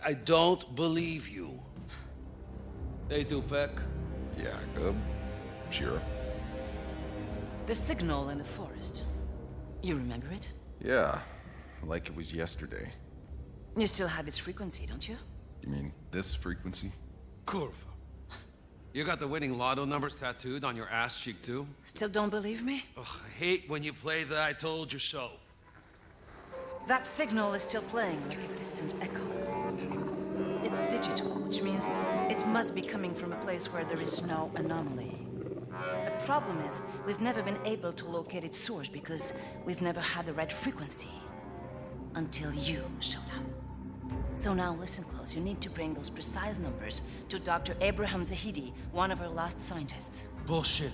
I don't believe you. Hey, Dupek. Jacob. Shira. The signal in the forest. You remember it? Yeah, like it was yesterday. You still have its frequency, don't you? You mean this frequency? Curva. You got the winning lotto numbers tattooed on your ass cheek, too? Still don't believe me? Ugh, I hate when you play the I told you so. That signal is still playing like a distant echo. It's digital, which means it must be coming from a place where there is no anomaly. The problem is, we've never been able to locate its source because we've never had the right frequency. Until you showed up. So now listen close, you need to bring those precise numbers to Dr. Abraham Zahidi, one of our last scientists. Bullshit.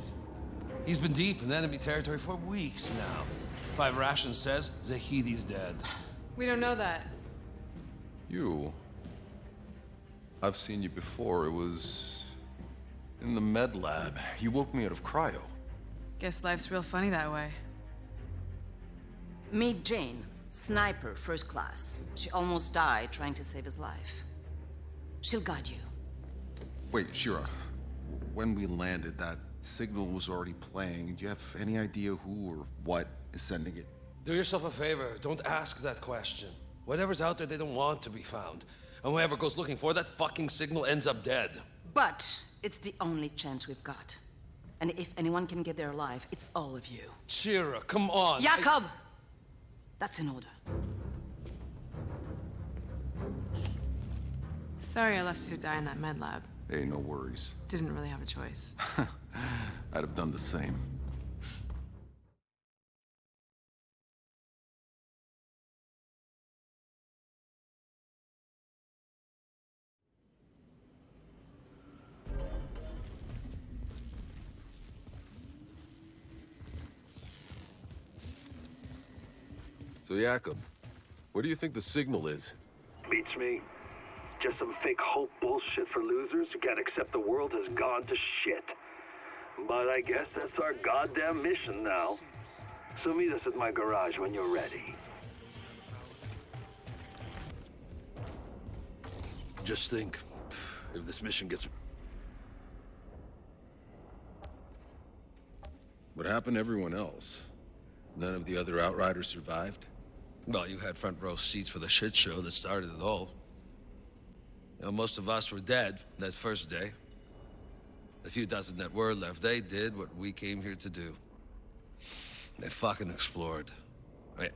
He's been deep in enemy territory for weeks now. 5 Ration says Zahidi's dead. We don't know that. You... I've seen you before. It was... in the med lab. You woke me out of cryo. Guess life's real funny that way. Meet Jane. Sniper, first class. She almost died trying to save his life. She'll guide you. Wait, Shira. When we landed, that signal was already playing. Do you have any idea who or what is sending it? Do yourself a favor. Don't ask that question. Whatever's out there, they don't want to be found. And whoever goes looking for that fucking signal ends up dead. But it's the only chance we've got. And if anyone can get there alive, it's all of you. Shira, come on. Jacob! That's in order. Sorry I left you to die in that med lab. Hey, no worries. Didn't really have a choice. I'd have done the same. So, Jacob, what do you think the signal is? Beats me. Just some fake hope bullshit for losers who can't accept the world has gone to shit. But I guess that's our goddamn mission now. So meet us at my garage when you're ready. Just think, if this mission gets... What happened to everyone else? None of the other Outriders survived? Well, you had front row seats for the shit show that started it all. You know, most of us were dead that first day. The few dozen that were left, they did what we came here to do. They fucking explored. Right?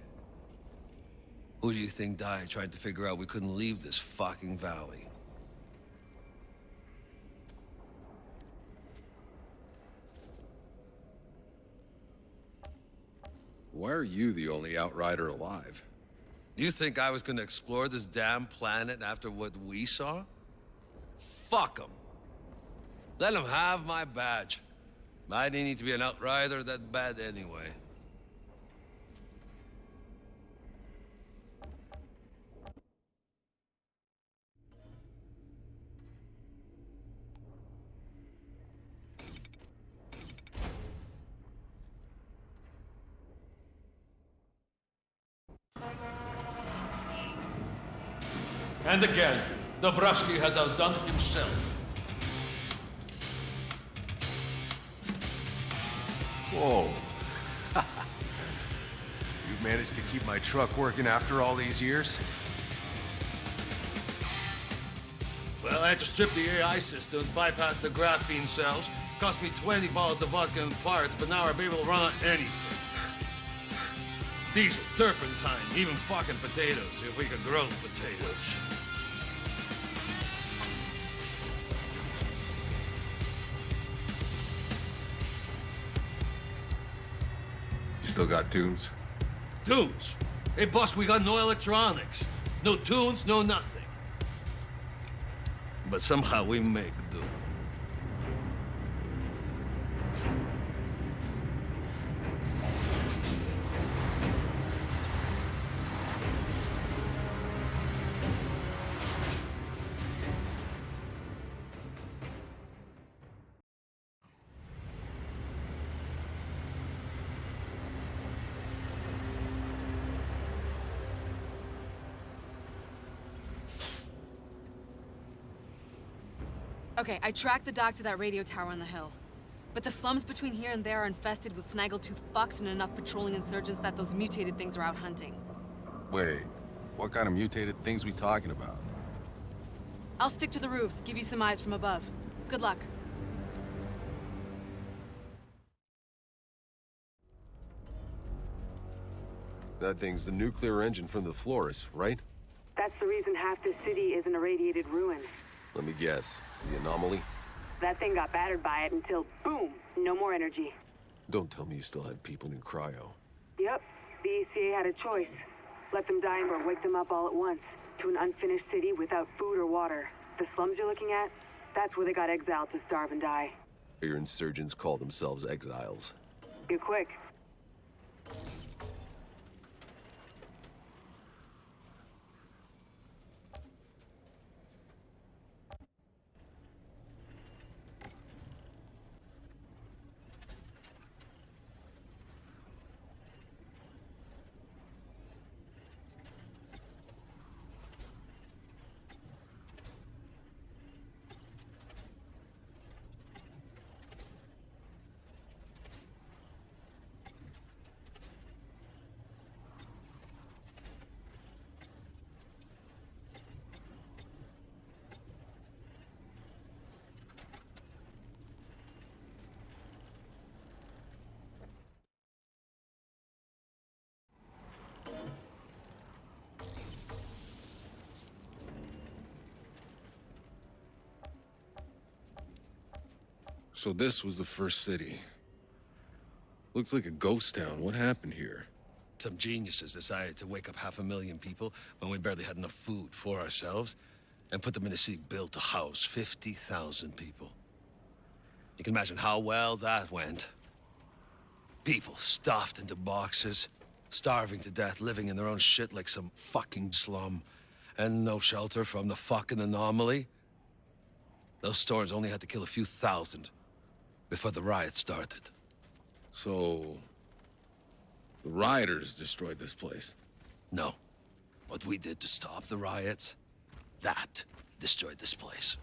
Who do you think died trying to figure out we couldn't leave this fucking valley? Why are you the only Outrider alive? You think I was gonna explore this damn planet after what we saw? Fuck them. Let them have my badge. I didn't need to be an Outrider that bad anyway. And again, Dabrowski has outdone himself. Whoa. You managed to keep my truck working after all these years? Well, I had to strip the AI systems, bypass the graphene cells, cost me 20 bottles of vodka and parts, but now I'll be able to run on anything. Diesel, turpentine, even fucking potatoes, if we can grow potatoes. Still got tunes? Tunes? Hey, boss, we got no electronics. No tunes, no nothing. But somehow we make do. Okay, I tracked the dock to that radio tower on the hill. But the slums between here and there are infested with snaggletooth fucks and enough patrolling insurgents that those mutated things are out hunting. Wait, what kind of mutated things we talking about? I'll stick to the roofs, give you some eyes from above. Good luck. That thing's the nuclear engine from the Flores, right? That's the reason half this city is an irradiated ruin. Let me guess. The anomaly? That thing got battered by it until, boom, no more energy. Don't tell me you still had people in cryo. Yep, the ECA had a choice. Let them die or wake them up all at once, to an unfinished city without food or water. The slums you're looking at, that's where they got exiled to starve and die. Your insurgents call themselves exiles. You're quick. So this was the first city. Looks like a ghost town. What happened here? Some geniuses decided to wake up 500,000 people when we barely had enough food for ourselves and put them in a city built to house 50,000 people. You can imagine how well that went. People stuffed into boxes, starving to death, living in their own shit like some fucking slum, and no shelter from the fucking anomaly. Those storms only had to kill a few thousand before the riot started. So... the rioters destroyed this place? No. What we did to stop the riots, that destroyed this place.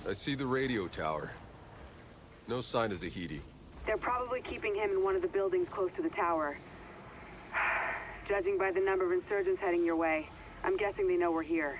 I see the radio tower. No sign of Zahidi. They're probably keeping him in one of the buildings close to the tower. Judging by the number of insurgents heading your way, I'm guessing they know we're here.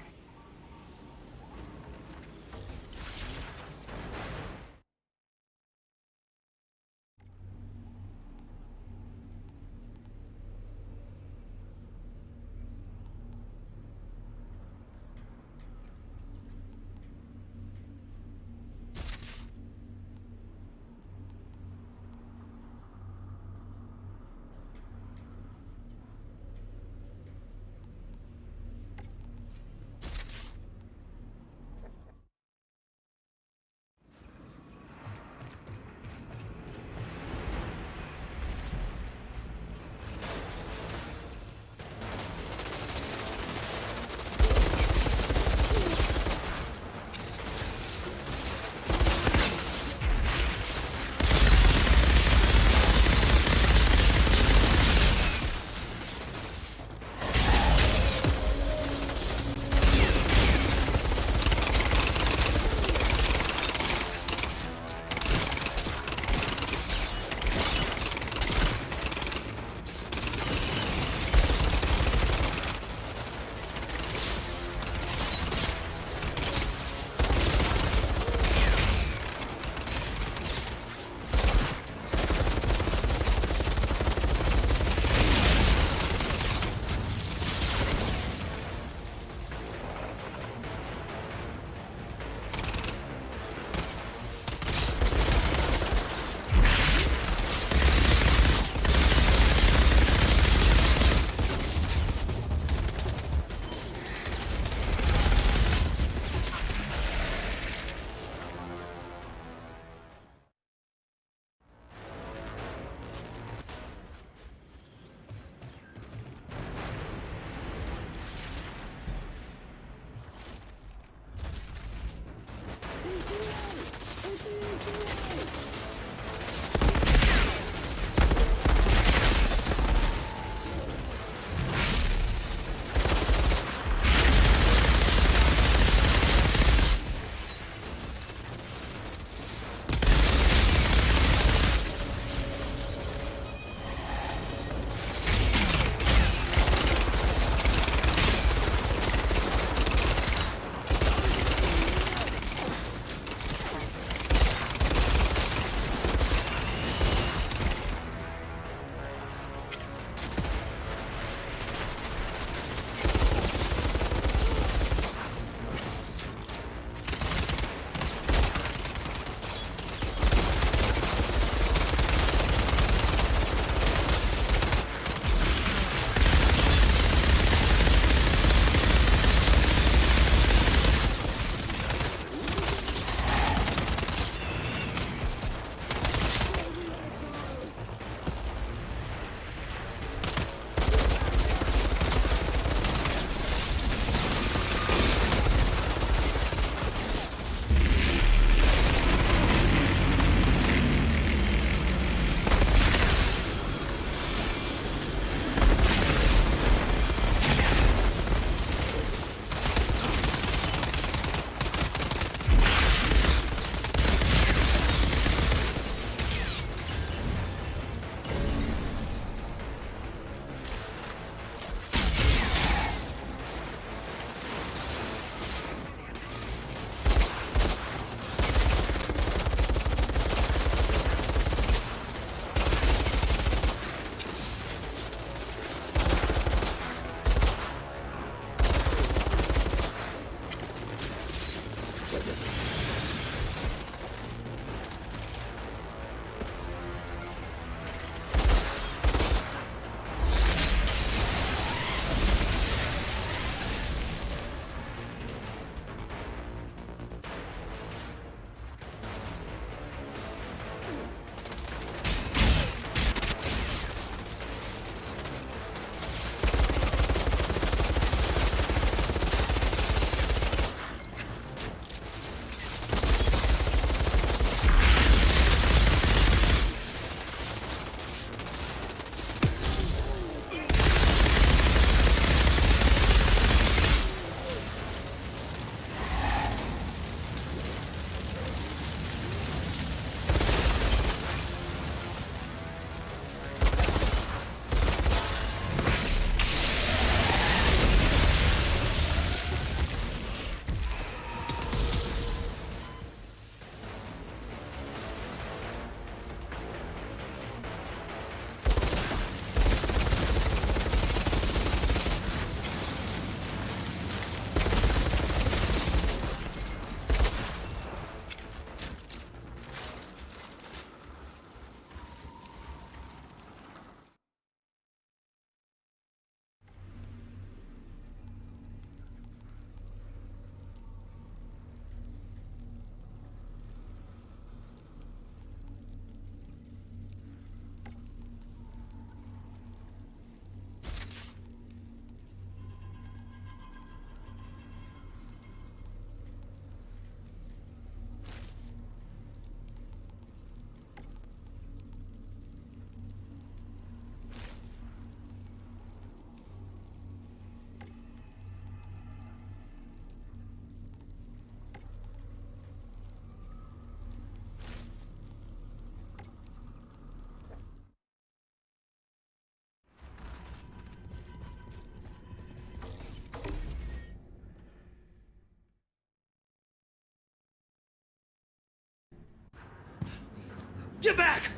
Get back!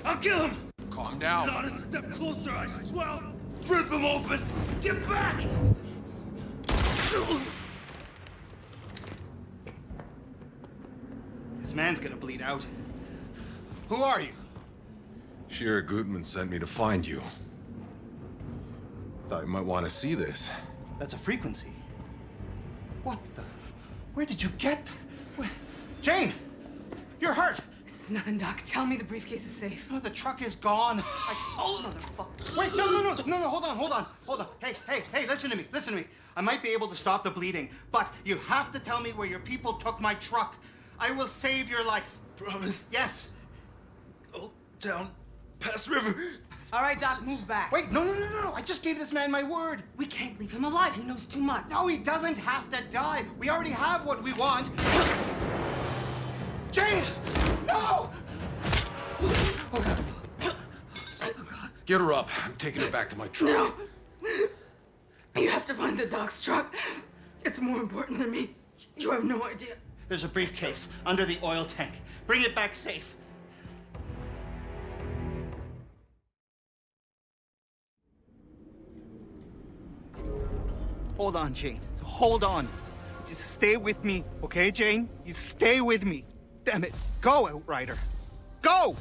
I'll kill him! Calm down. Not a step closer, I swear! I'll rip him open! Get back! This man's gonna bleed out. Who are you? Shira Gutman sent me to find you. Thought you might want to see this. That's a frequency. What the? Where did you get? Where? Jane! You're hurt! It's nothing, Doc. Tell me the briefcase is safe. No, the truck is gone. Motherfucker. Wait, no, hold on. Hey, listen to me. I might be able to stop the bleeding, but you have to tell me where your people took my truck. I will save your life. Promise? Yes. Go down past river. All right, Doc, move back. Wait, no. I just gave this man my word. We can't leave him alive. He knows too much. No, he doesn't have to die. We already have what we want. James! No! Oh, God. Get her up. I'm taking her back to my truck. No! You have to find the Doc's truck. It's more important than me. You have no idea. There's a briefcase under the oil tank. Bring it back safe. Hold on, Jane. Hold on. Just stay with me, okay, Jane? You stay with me. Damn it. Go, Outrider. Go!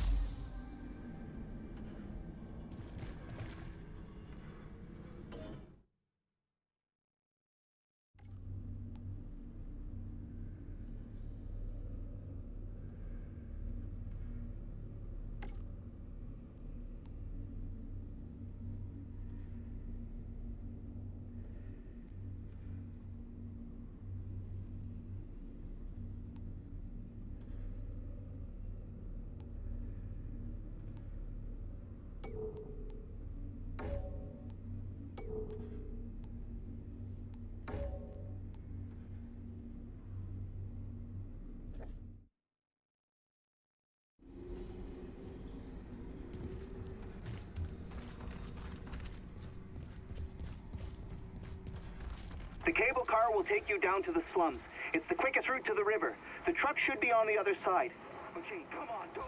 The cable car will take you down to the slums. It's the quickest route to the river. The truck should be on the other side. Oh, Jane, come on, don't...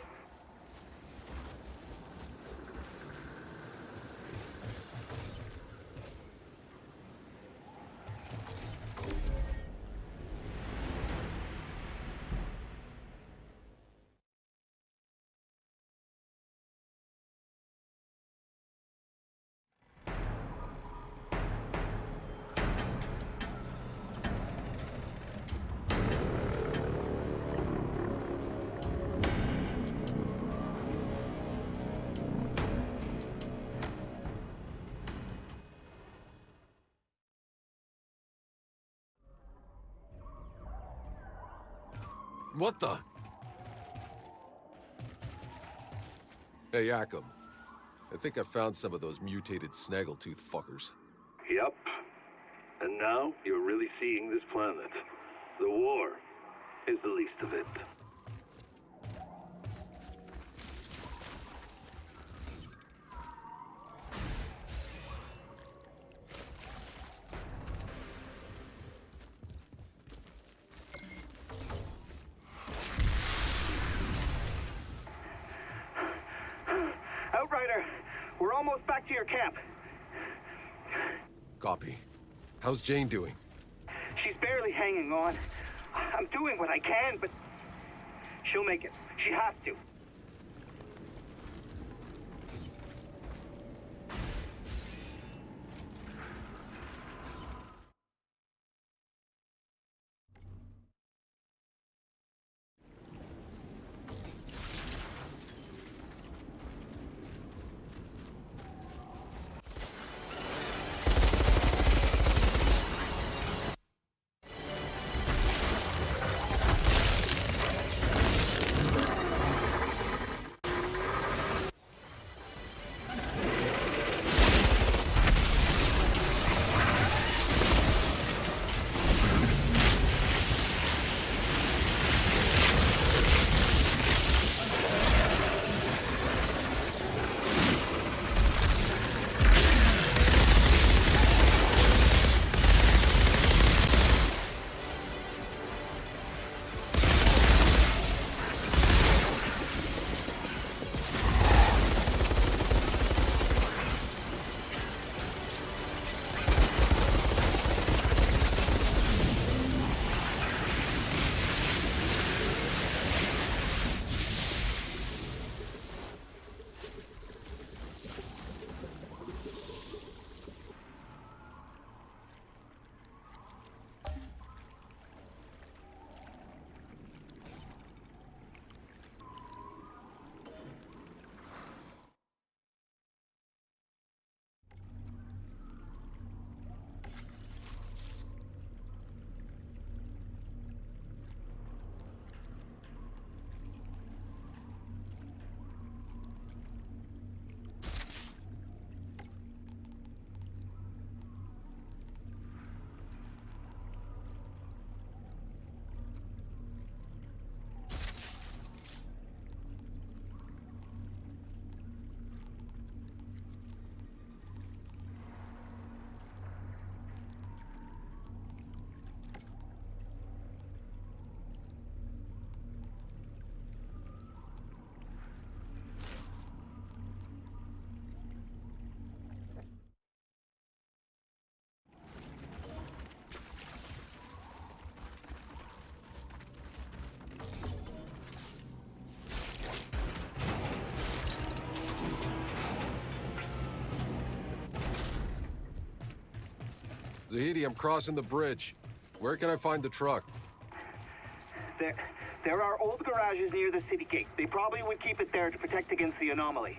What the? Hey, Yakum. I think I found some of those mutated snaggletooth fuckers. Yep. And now you're really seeing this planet. The war is the least of it. Outrider, we're almost back to your camp. Copy. How's Jane doing? She's barely hanging on. I'm doing what I can, but she'll make it. She has to. Zahidi, I'm crossing the bridge. Where can I find the truck? There are old garages near the city gate. They probably would keep it there to protect against the anomaly.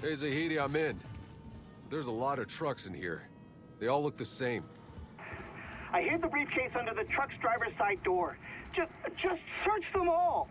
Hey, Zahidi, I'm in. There's a lot of trucks in here. They all look the same. I hid the briefcase under the truck's driver's side door. Just search them all!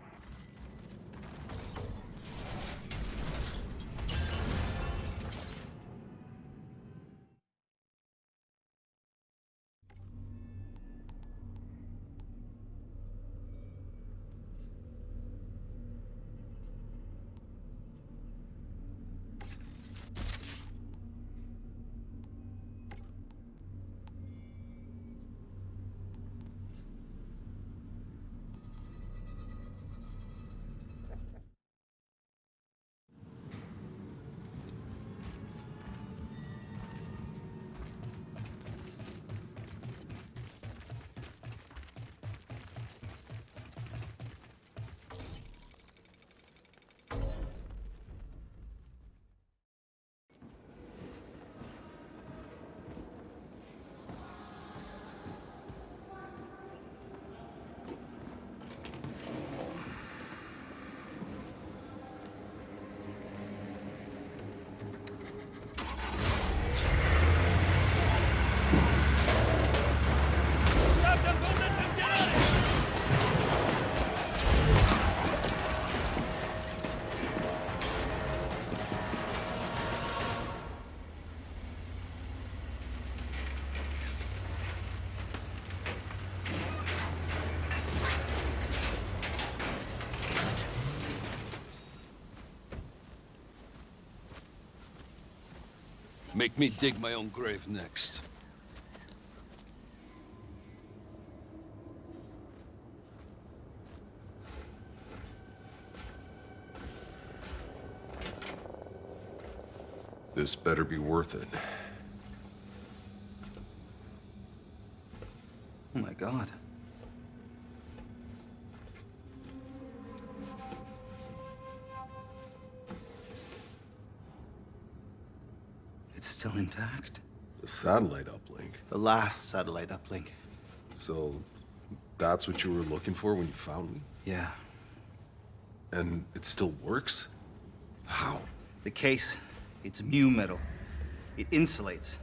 Make me dig my own grave next. This better be worth it. Oh my God. It's still intact. The satellite uplink. The last satellite uplink. So, that's what you were looking for when you found me? Yeah. And it still works? How? The case, it's mu metal. It insulates.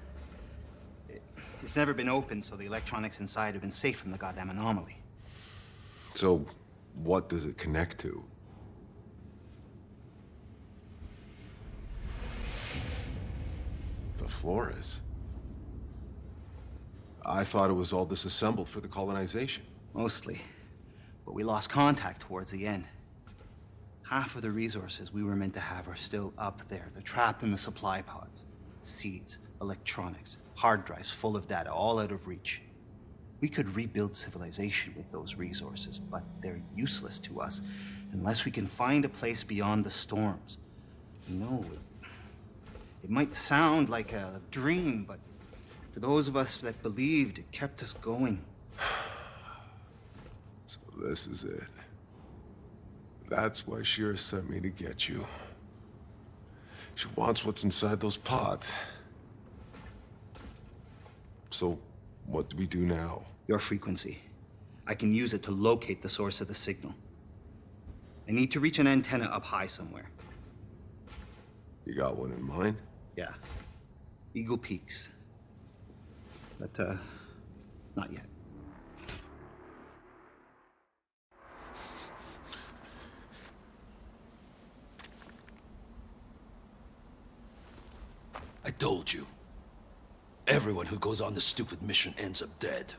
It's never been opened, so the electronics inside have been safe from the goddamn anomaly. So, what does it connect to? The Flores. I thought it was all disassembled for the colonization. Mostly. But we lost contact towards the end. Half of the resources we were meant to have are still up there. They're trapped in the supply pods. Seeds, electronics, hard drives full of data, all out of reach. We could rebuild civilization with those resources, but they're useless to us unless we can find a place beyond the storms. No, it might sound like a dream, but for those of us that believed, it kept us going. So this is it. That's why Shira sent me to get you. She wants what's inside those pods. So, what do we do now? Your frequency. I can use it to locate the source of the signal. I need to reach an antenna up high somewhere. You got one in mind? Yeah. Eagle Peaks. But, not yet. I told you. Everyone who goes on this stupid mission ends up dead.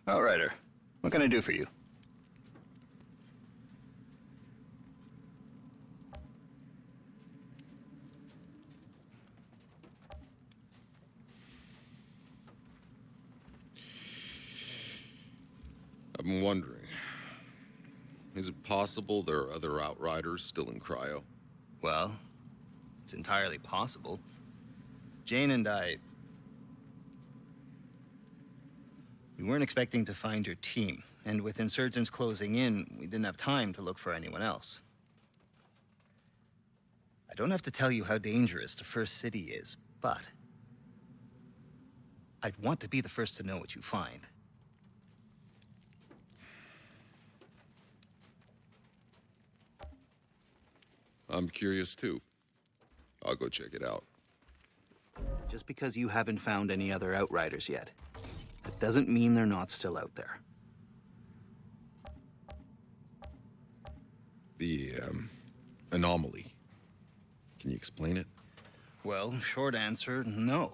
Outrider, what can I do for you? I've been wondering, is it possible there are other Outriders still in cryo? Well, it's entirely possible. Jane and I... We weren't expecting to find your team, and with insurgents closing in, we didn't have time to look for anyone else. I don't have to tell you how dangerous the first city is, but I'd want to be the first to know what you find. I'm curious too. I'll go check it out. Just because you haven't found any other Outriders yet, that doesn't mean they're not still out there. The, anomaly. Can you explain it? Well, short answer, no.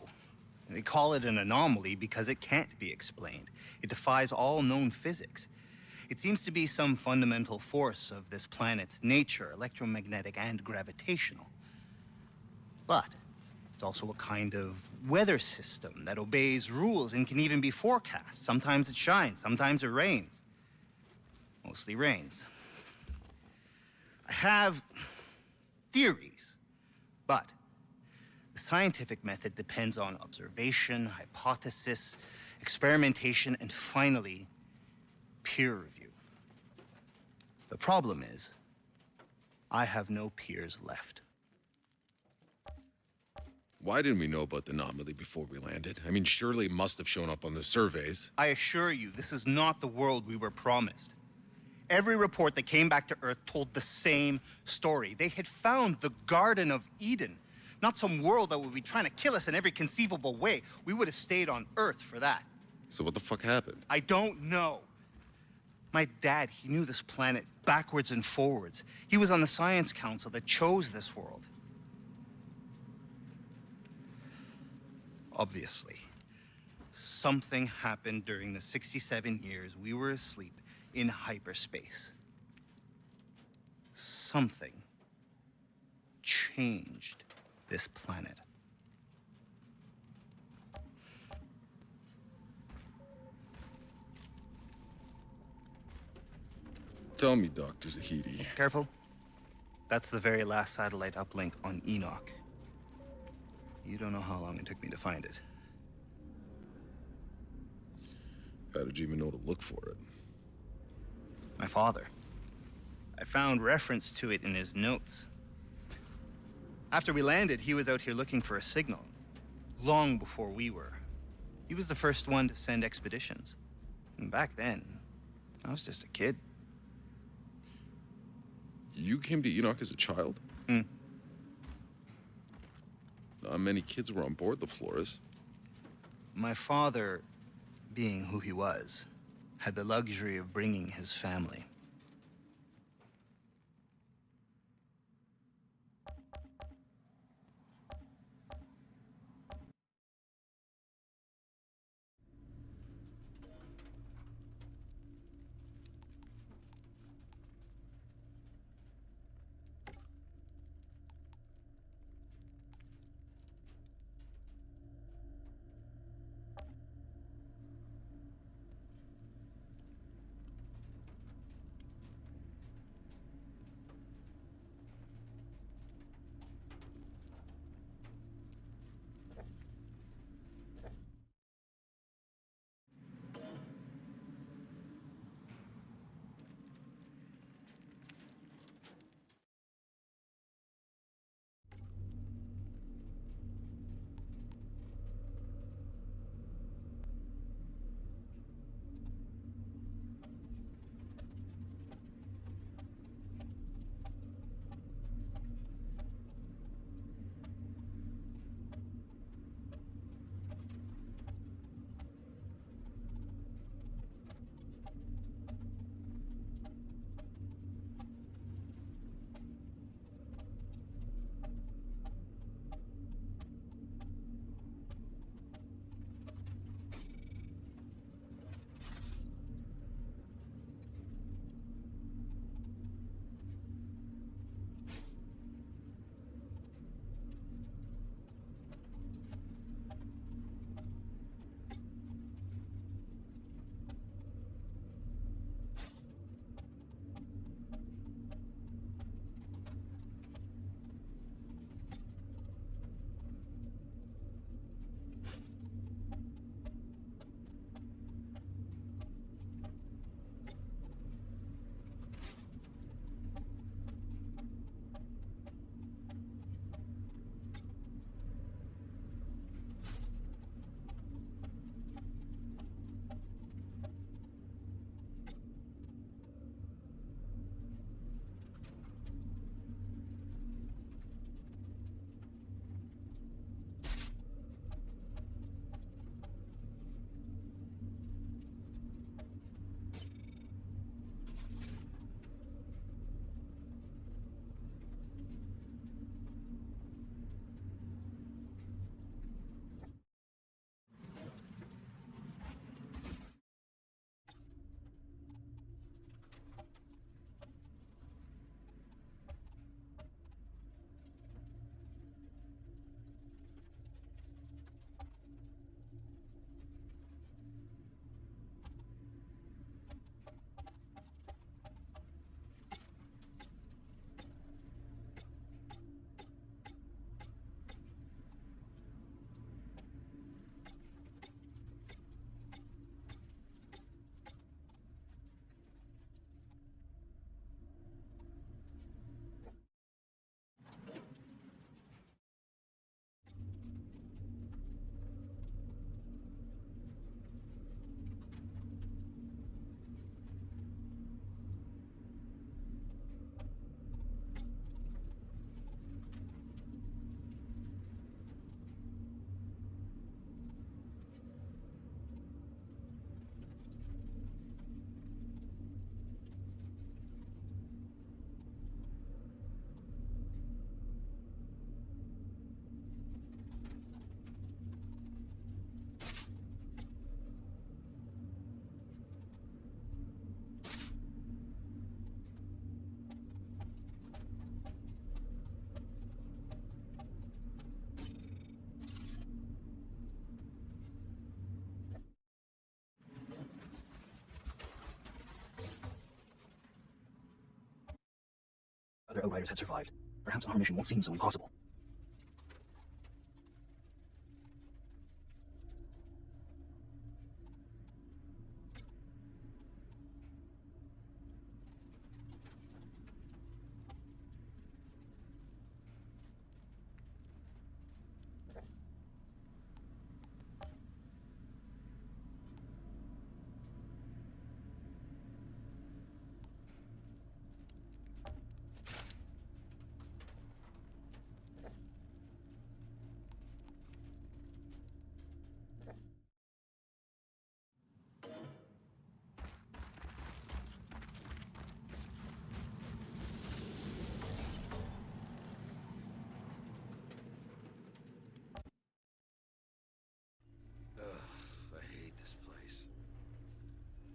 They call it an anomaly because it can't be explained. It defies all known physics. It seems to be some fundamental force of this planet's nature, electromagnetic and gravitational. But it's also a kind of weather system that obeys rules and can even be forecast. Sometimes it shines, sometimes it rains. Mostly rains. I have theories, but the scientific method depends on observation, hypothesis, experimentation, and finally, peer review. The problem is, I have no peers left. Why didn't we know about the anomaly before we landed? I mean, surely it must have shown up on the surveys. I assure you, this is not the world we were promised. Every report that came back to Earth told the same story. They had found the Garden of Eden, not some world that would be trying to kill us in every conceivable way. We would have stayed on Earth for that. So what the fuck happened? I don't know. My dad, he knew this planet backwards and forwards. He was on the Science Council that chose this world. Obviously, something happened during the 67 years we were asleep in hyperspace. Something changed this planet. Tell me, Dr. Zahidi. Careful. That's the very last satellite uplink on Enoch. You don't know how long it took me to find it. How did you even know to look for it? My father. I found reference to it in his notes. After we landed, he was out here looking for a signal, long before we were. He was the first one to send expeditions. And back then, I was just a kid. You came to Enoch as a child? Not many kids were on board the Flores. My father, being who he was, had the luxury of bringing his family. Outriders had survived, perhaps our mission won't seem so impossible.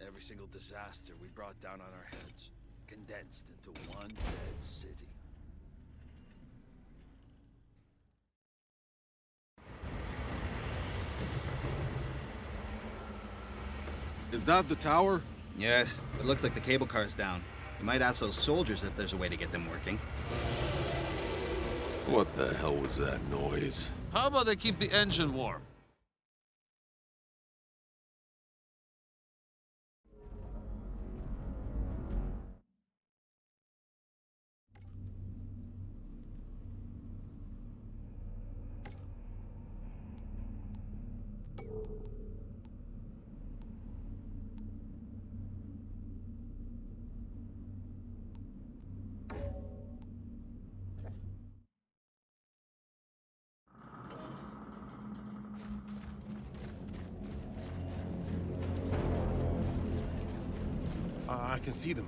Every single disaster we brought down on our heads, condensed into one dead city. Is that the tower? Yes, it looks like the cable car's down. You might ask those soldiers if there's a way to get them working. What the hell was that noise? How about they keep the engine warm? I can see them,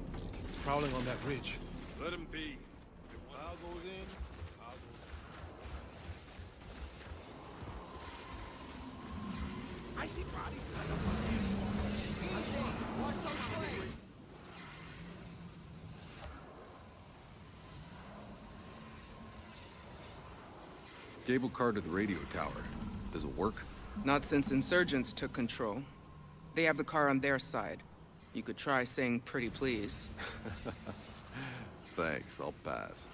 prowling on that ridge. Let them be. If power goes in, power goes in. I see bodies tied up on the I see. Watch those flames. Cable car to the radio tower. Does it work? Not since insurgents took control. They have the car on their side. You could try saying pretty please. Thanks, I'll pass.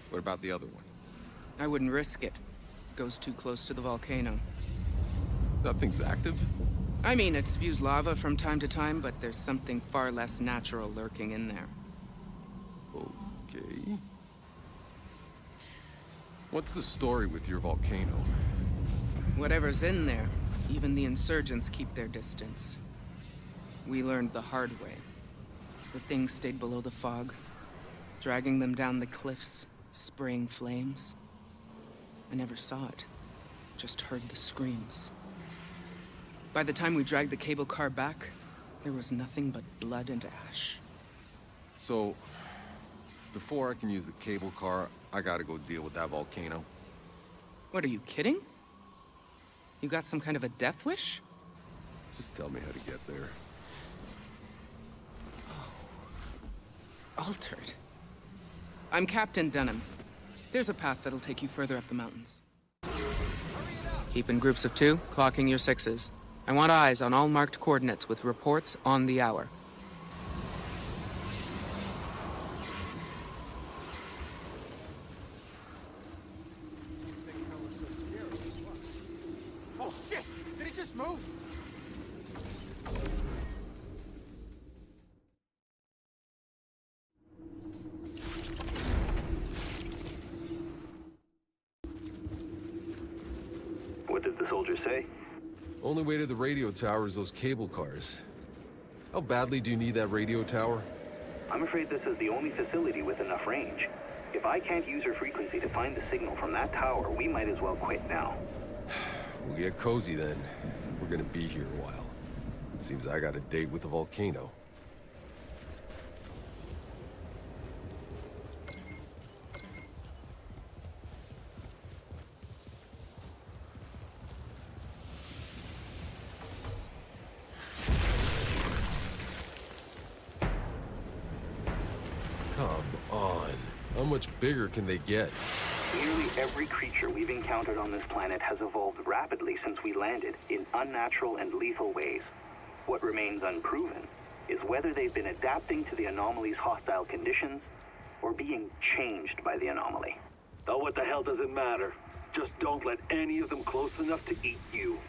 What about the other one? I wouldn't risk it. Goes too close to the volcano. Nothing's active? I mean, it spews lava from time to time, but there's something far less natural lurking in there. Okay. What's the story with your volcano? Whatever's in there, even the insurgents keep their distance. We learned the hard way. The thing stayed below the fog, dragging them down the cliffs, spraying flames. I never saw it, just heard the screams. By the time we dragged the cable car back, there was nothing but blood and ash. So, before I can use the cable car, I gotta go deal with that volcano. What, are you kidding? You got some kind of a death wish? Just tell me how to get there. Altered. I'm Captain Dunham. There's a path that'll take you further up the mountains. Keep in groups of 2, clocking your 6s. I want eyes on all marked coordinates with reports on the hour. Oh shit! Did it just move? What did the soldier say? Only way to the radio tower is those cable cars. How badly do you need that radio tower? I'm afraid this is the only facility with enough range. If I can't use her frequency to find the signal from that tower, we might as well quit now. We'll get cozy then. We're gonna be here a while. Seems I got a date with the volcano. Come on. How much bigger can they get? Nearly every creature we've encountered on this planet has evolved rapidly since we landed in unnatural and lethal ways. What remains unproven is whether they've been adapting to the anomaly's hostile conditions We're being changed by the anomaly. Oh, what the hell does it matter? Just don't let any of them close enough to eat you.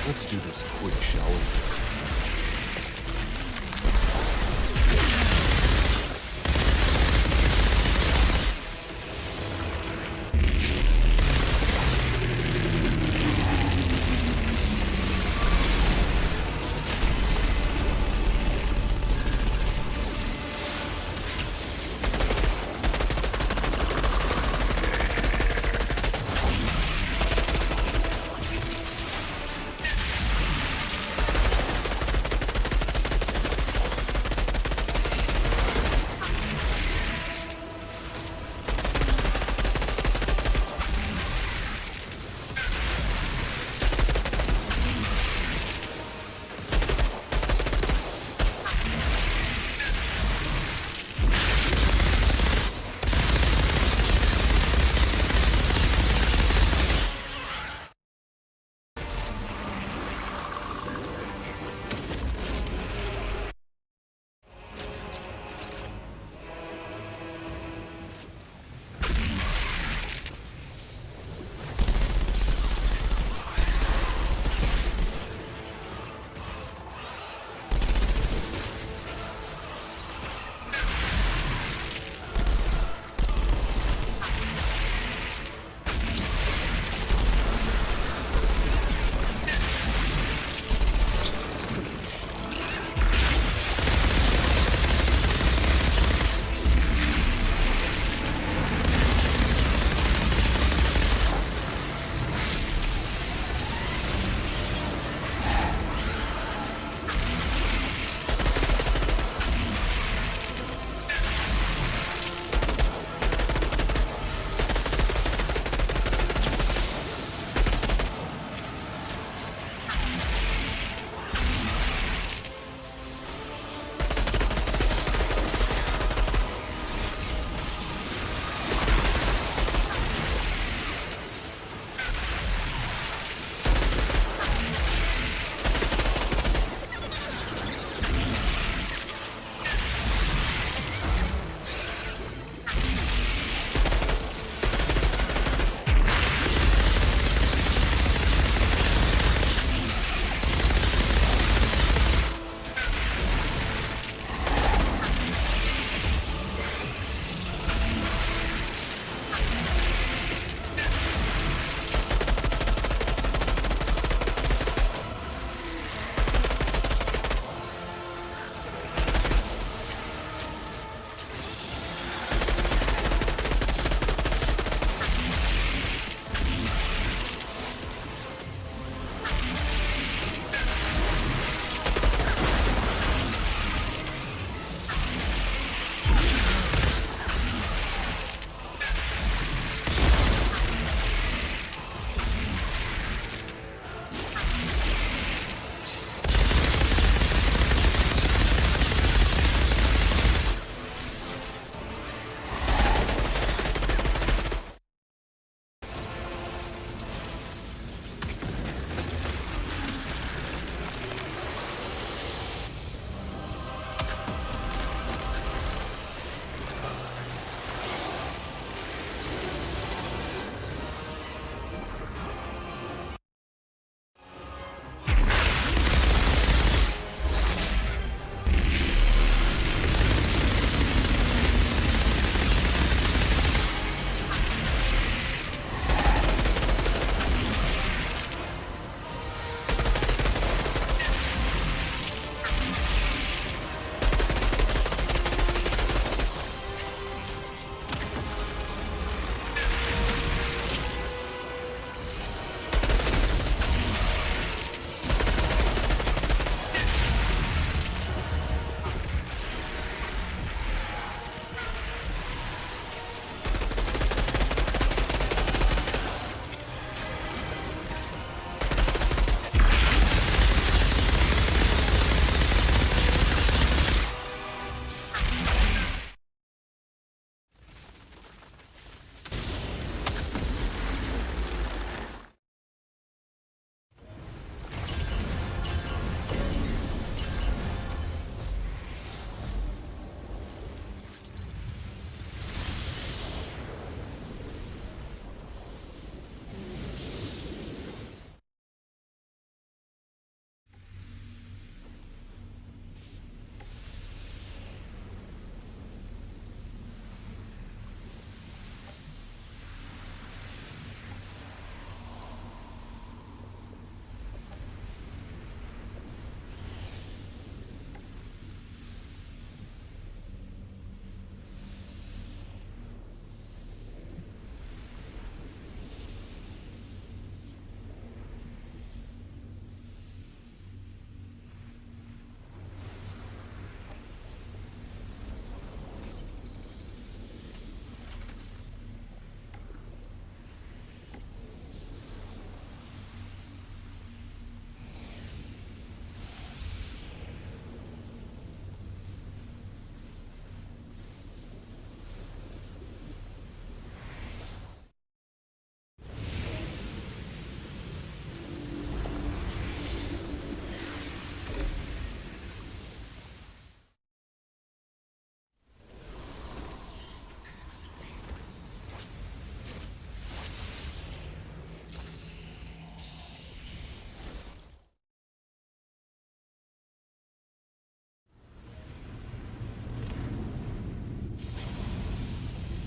Let's do this quick, shall we?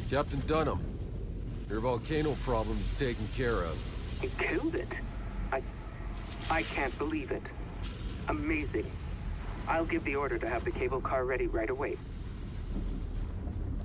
Captain Dunham. Your volcano problem is taken care of. You killed it? I can't believe it. Amazing. I'll give the order to have the cable car ready right away.